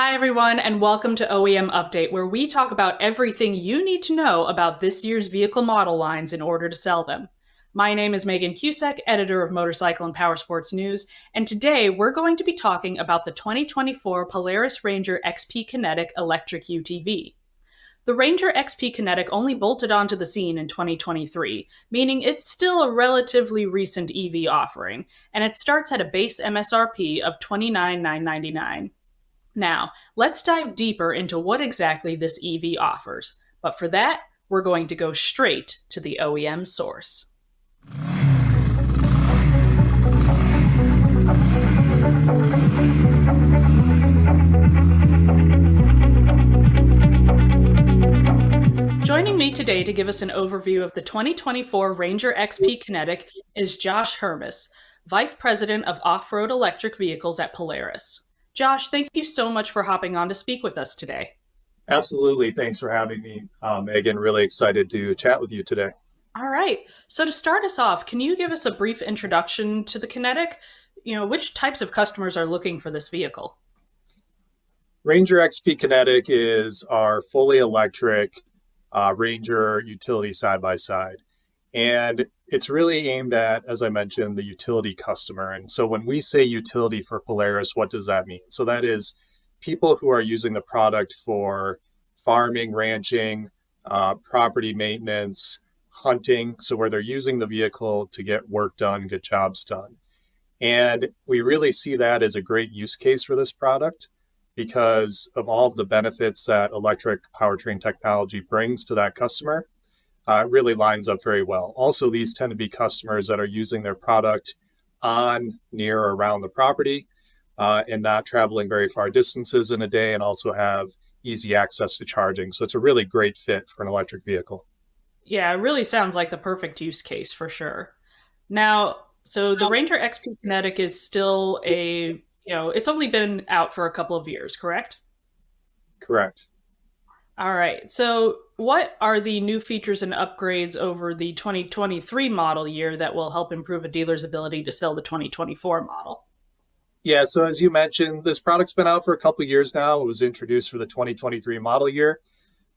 Hi, everyone, and welcome to OEM Update, where we talk about everything you need to know about this year's vehicle model lines in order to sell them. My name is Megan Cusack, editor of Motorcycle and Powersports News, and today we're going to be talking about the 2024 Polaris Ranger XP Kinetic electric UTV. The Ranger XP Kinetic only bolted onto the scene in 2023, meaning it's still a relatively recent EV offering, and it starts at a base MSRP of $29,999. Now, let's dive deeper into what exactly this EV offers. But for that, we're going to go straight to the OEM source. Joining me today to give us an overview of the 2024 Ranger XP Kinetic is Josh Hermes, Vice President of Off-Road Electric Vehicles at Polaris. Josh, thank you so much for hopping on to speak with us today. Absolutely. Thanks for having me, Megan. Really excited to chat with you today. All right. So to start us off, can you give us a brief introduction to the Kinetic? Which types of customers are looking for this vehicle? Ranger XP Kinetic is our fully electric Ranger utility side by side. And it's really aimed at, as I mentioned, the utility customer. And so when we say utility for Polaris, what does that mean? So that is people who are using the product for farming, ranching, property maintenance, hunting. So where they're using the vehicle to get work done, get jobs done. And we really see that as a great use case for this product because of all of the benefits that electric powertrain technology brings to that customer. It really lines up very well. Also, these tend to be customers that are using their product on, near, or around the property and not traveling very far distances in a day, and also have easy access to charging. So it's a really great fit for an electric vehicle. Yeah, it really sounds like the perfect use case for sure. Now, so the Ranger XP Kinetic is still it's only been out for a couple of years, correct? Correct. All right. So, what are the new features and upgrades over the 2023 model year that will help improve a dealer's ability to sell the 2024 model? Yeah, so as you mentioned, this product's been out for a couple of years now. It was introduced for the 2023 model year.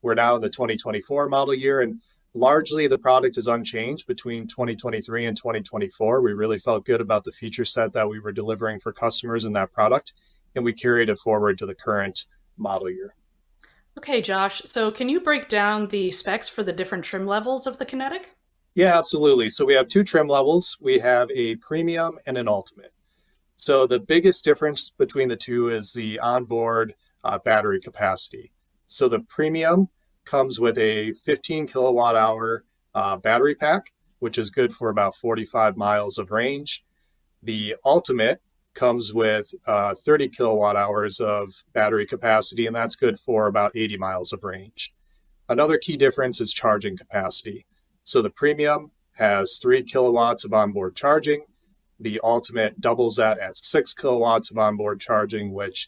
We're now in the 2024 model year, and largely the product is unchanged between 2023 and 2024. We really felt good about the feature set that we were delivering for customers in that product, and we carried it forward to the current model year. Okay, Josh. So, can you break down the specs for the different trim levels of the Kinetic? Yeah, absolutely. So we have two trim levels. We have a premium and an ultimate. So the biggest difference between the two is the onboard battery capacity. So the premium comes with a 15 kilowatt hour battery pack, which is good for about 45 miles of range. The ultimate comes with 30 kilowatt hours of battery capacity, and that's good for about 80 miles of range. Another key difference is charging capacity. So the premium has 3 kilowatts of onboard charging. The ultimate doubles that at 6 kilowatts of onboard charging, which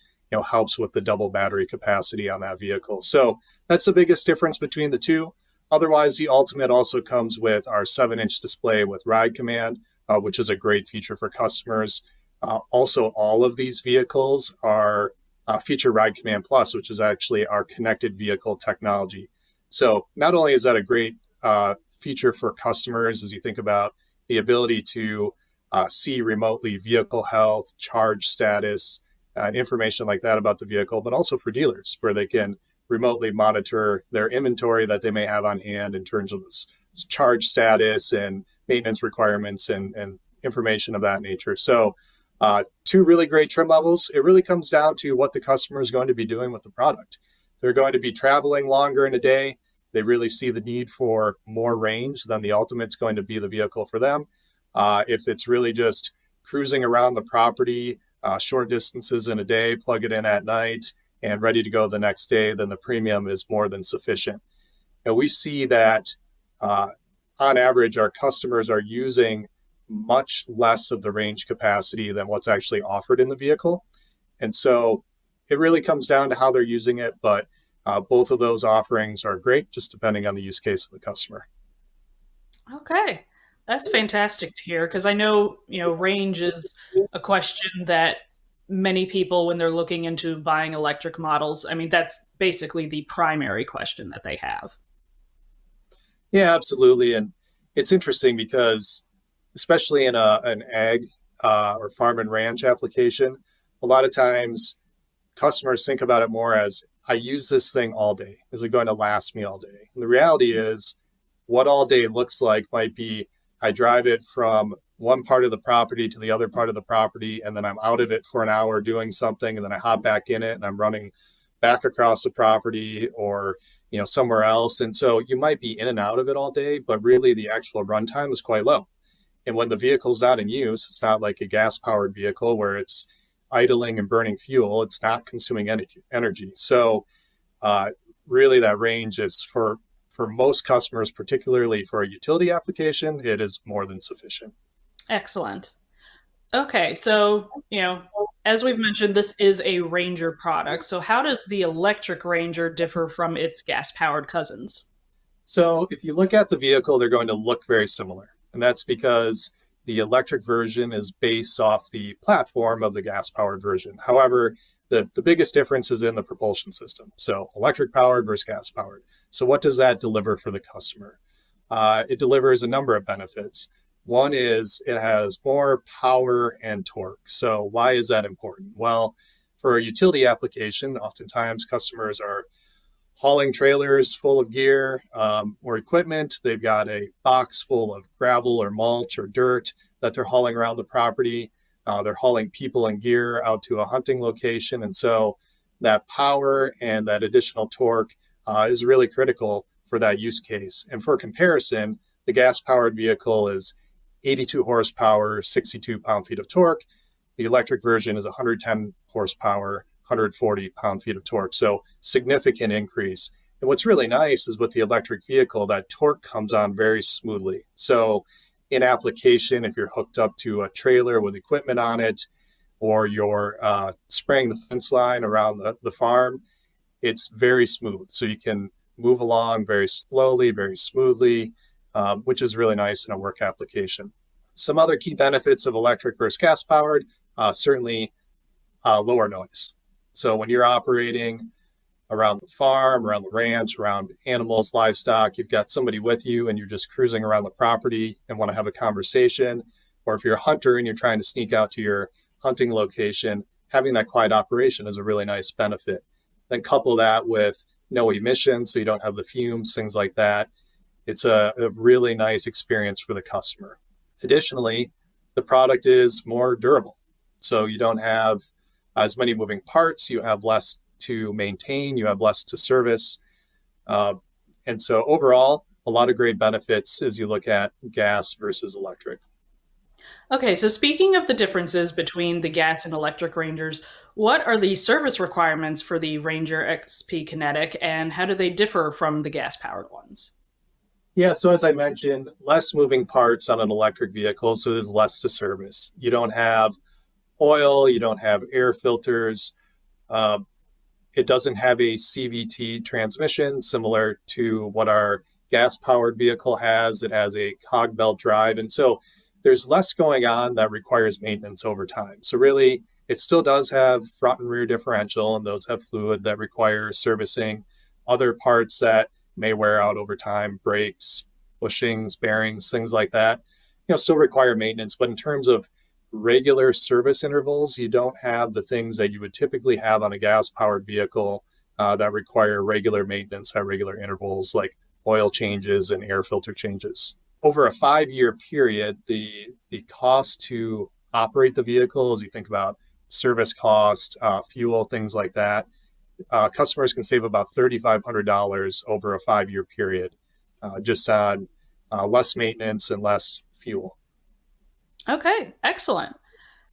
helps with the double battery capacity on that vehicle. So that's the biggest difference between the two. Otherwise, the ultimate also comes with our 7-inch display with ride command, which is a great feature for customers. Also, all of these vehicles are feature Ride Command Plus, which is actually our connected vehicle technology. So not only is that a great feature for customers as you think about the ability to see remotely vehicle health, charge status, and information like that about the vehicle, but also for dealers where they can remotely monitor their inventory that they may have on hand in terms of charge status and maintenance requirements and information of that nature. So two really great trim levels. It really comes down to what the customer is going to be doing with the product. They're going to be traveling longer in a day. They really see the need for more range, then the Ultimate's going to be the vehicle for them. If it's really just cruising around the property, short distances in a day, plug it in at night, and ready to go the next day, then the premium is more than sufficient. And we see that on average, our customers are using much less of the range capacity than what's actually offered in the vehicle. And so it really comes down to how they're using it, but both of those offerings are great, just depending on the use case of the customer. Okay. That's fantastic to hear because I know, range is a question that many people, when they're looking into buying electric models, I mean, that's basically the primary question that they have. Yeah, absolutely. And it's interesting because, especially in an ag or farm and ranch application, a lot of times customers think about it more as I use this thing all day. Is it going to last me all day? And the reality is, what all day looks like might be I drive it from one part of the property to the other part of the property, and then I'm out of it for an hour doing something, and then I hop back in it and I'm running back across the property or somewhere else. And so you might be in and out of it all day, but really the actual runtime is quite low. And when the vehicle's not in use, it's not like a gas powered vehicle where it's idling and burning fuel. It's not consuming energy. So uh, really that range is for most customers, particularly for a utility application, it is more than sufficient. Excellent. Okay, so, as we've mentioned, this is a Ranger product. So, how does the electric Ranger differ from its gas powered cousins? So if you look at the vehicle, they're going to look very similar. And that's because the electric version is based off the platform of the gas powered version. However, the biggest difference is in the propulsion system. So electric powered versus gas powered. So what does that deliver for the customer? It delivers a number of benefits. One is it has more power and torque. So why is that important? Well, for a utility application, oftentimes customers are hauling trailers full of gear or equipment. They've got a box full of gravel or mulch or dirt that they're hauling around the property. They're hauling people and gear out to a hunting location. And so that power and that additional torque is really critical for that use case. And for comparison, the gas powered vehicle is 82 horsepower, 62 pound feet of torque. The electric version is 110 horsepower, 140 pound feet of torque. So significant increase. And what's really nice is with the electric vehicle, that torque comes on very smoothly. So in application, if you're hooked up to a trailer with equipment on it, or you're spraying the fence line around the farm, it's very smooth. So you can move along very slowly, very smoothly, which is really nice in a work application. Some other key benefits of electric versus gas powered, certainly lower noise. So when you're operating around the farm, around the ranch, around animals, livestock, you've got somebody with you and you're just cruising around the property and want to have a conversation. Or if you're a hunter and you're trying to sneak out to your hunting location, having that quiet operation is a really nice benefit. Then couple that with no emissions, so you don't have the fumes, things like that. It's a really nice experience for the customer. Additionally, the product is more durable. So you don't have as many moving parts, you have less to maintain, you have less to service. And so overall, a lot of great benefits as you look at gas versus electric. Okay, so speaking of the differences between the gas and electric Rangers, what are the service requirements for the Ranger XP Kinetic and how do they differ from the gas powered ones? Yeah, so as I mentioned, less moving parts on an electric vehicle, so there's less to service. You don't have oil, you don't have air filters. Uh, it doesn't have a CVT transmission similar to what our gas powered vehicle has. It has a cog belt drive. And so there's less going on that requires maintenance over time. So really, it still does have front and rear differential, and those have fluid that require servicing. Other parts that may wear out over time, brakes, bushings, bearings, things like that, still require maintenance. But in terms of regular service intervals, you don't have the things that you would typically have on a gas powered vehicle that require regular maintenance at regular intervals, like oil changes and air filter changes. Over a 5-year period, the cost to operate the vehicle, as you think about service cost, fuel, things like that, customers can save about $3,500 over a 5-year period, just on less maintenance and less fuel. Okay, excellent.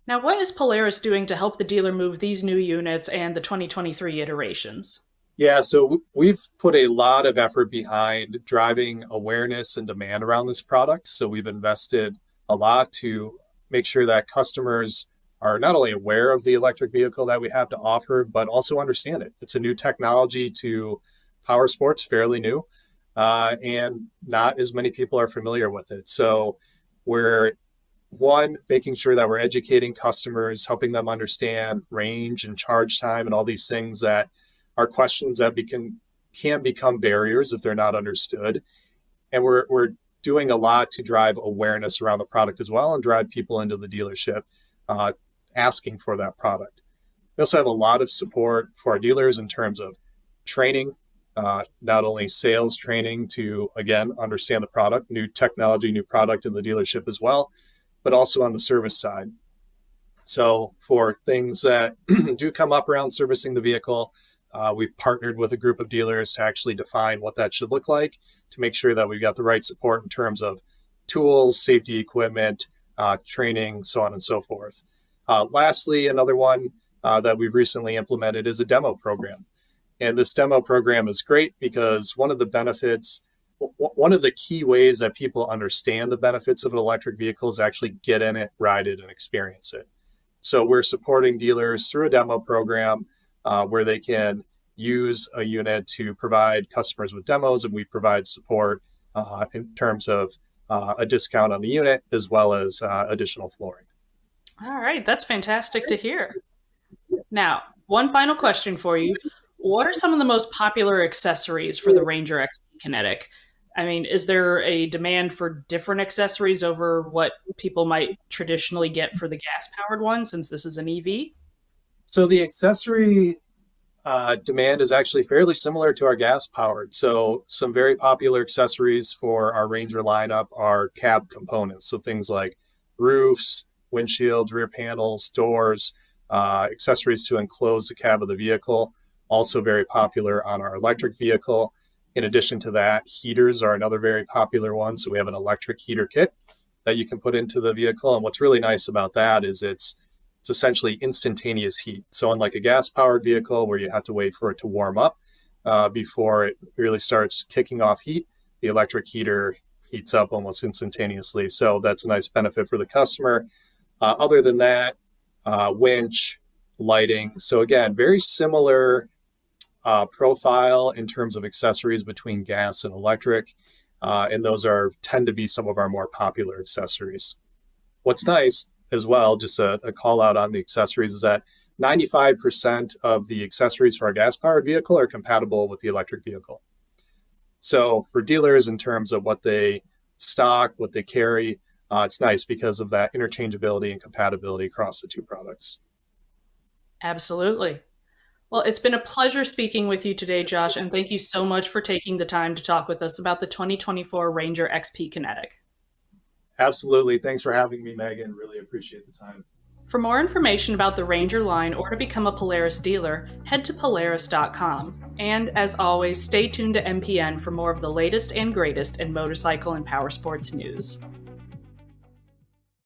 Now, what is Polaris doing to help the dealer move these new units and the 2023 iterations? Yeah, so we've put a lot of effort behind driving awareness and demand around this product. So we've invested a lot to make sure that customers are not only aware of the electric vehicle that we have to offer, but also understand it. It's a new technology to Powersports, fairly new, and not as many people are familiar with it. So we're one, making sure that we're educating customers, helping them understand range and charge time and all these things that are questions that can become barriers if they're not understood. And we're doing a lot to drive awareness around the product as well and drive people into the dealership asking for that product. We also have a lot of support for our dealers in terms of training, not only sales training to, again, understand the product, new technology, new product in the dealership as well, but also on the service side. So for things that do come up around servicing the vehicle, we've partnered with a group of dealers to actually define what that should look like to make sure that we've got the right support in terms of tools, safety equipment, training, so on and so forth. Lastly, another one that we've recently implemented is a demo program. And this demo program is great because one of the key ways that people understand the benefits of an electric vehicle is actually get in it, ride it, and experience it. So we're supporting dealers through a demo program where they can use a unit to provide customers with demos, and we provide support in terms of a discount on the unit as well as additional flooring. All right, that's fantastic to hear. Now, one final question for you. What are some of the most popular accessories for the Ranger XP Kinetic? I mean, is there a demand for different accessories over what people might traditionally get for the gas-powered one, since this is an EV? So the accessory demand is actually fairly similar to our gas-powered. So some very popular accessories for our Ranger lineup are cab components. So things like roofs, windshields, rear panels, doors, accessories to enclose the cab of the vehicle. Also very popular on our electric vehicle. In addition to that, heaters are another very popular one. So we have an electric heater kit that you can put into the vehicle. And what's really nice about that is it's essentially instantaneous heat. So unlike a gas-powered vehicle where you have to wait for it to warm up before it really starts kicking off heat, the electric heater heats up almost instantaneously. So that's a nice benefit for the customer. Other than that, winch, lighting. So again, very similar profile in terms of accessories between gas and electric. And those tend to be some of our more popular accessories. What's nice as well, just a call out on the accessories, is that 95% of the accessories for our gas-powered vehicle are compatible with the electric vehicle. So for dealers, in terms of what they stock, what they carry, it's nice because of that interchangeability and compatibility across the two products. Absolutely. Well, it's been a pleasure speaking with you today, Josh, and thank you so much for taking the time to talk with us about the 2024 Ranger XP Kinetic. Absolutely. Thanks for having me, Megan. Really appreciate the time. For more information about the Ranger line or to become a Polaris dealer, head to Polaris.com. And as always, stay tuned to MPN for more of the latest and greatest in motorcycle and powersports news.